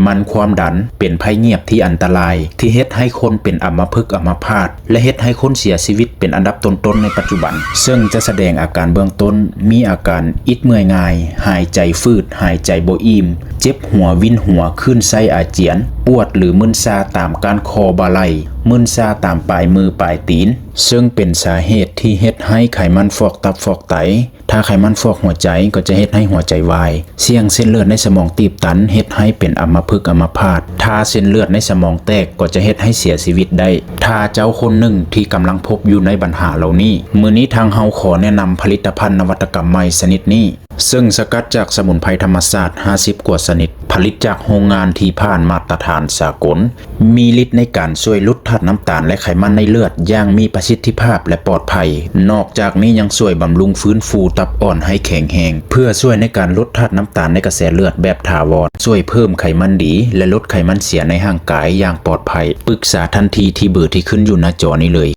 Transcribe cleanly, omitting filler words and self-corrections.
มันความดันเป็นภัยเงียบที่อันตรายที่เฮ็ดให้คนเป็นอัมพฤกษ์อัมพาตและเฮ็ดให้คนเสียชีวิตเป็นอันดับต้นๆในปัจจุบันซึ่งจะแสดงอาการเบื้องต้นมีอาการอิดเมื่อยง่ายหายใจฟืดหายใจบ่อิ่มเจ็บหัววินหัวขึ้นไส้อาเจียนปวดหรือมึนชาตามก้านคอบ่าไหล่มึนชาตามปลายมือปลายตีนซึ่งเป็นสาเหตุที่เฮ็ดให้ไขมันฟอกตับฟอกไตถ้าไขมันฟอกหัวใจก็จะเฮ็ดให้หัวใจวายเสี่ยงเส้นเลือดในสมองตีบตันเฮ็ดให้เป็นอัมพฤกษ์อัมพาตถ้าเส้นเลือดในสมองแตกก็จะเฮ็ดให้เสียชีวิตได้ถ้าเจ้าคนหนึ่งที่กำลังพบอยู่ในปัญหาเหล่านี้มื้อนี้ทางเฮาขอแนะนำผลิตภัณฑ์นวัตกรรมใหม่ชนิดนี้ซึ่งสกัดจากสมุนไพรธรรมชาติ50กว่าชนิดผลิตจากโรงงานที่ผ่านมาตรฐานสากลมีฤทธิ์ในการช่วยลดธาตุน้ำตาลและไขมันในเลือดอย่างมีประสิทธิภาพและปลอดภัยนอกจากนี้ยังช่วยบำรุงฟื้นฟูตับอ่อนให้แข็งแรงเพื่อช่วยในการลดธาตุน้ำตาลในกระแสเลือดแบบถาวรช่วยเพิ่มไขมันดีและลดไขมันเสียในร่างกายอย่างปลอดภัยปรึกษาทันทีที่เบอร์ที่ขึ้นอยู่หน้าจอนี้เลย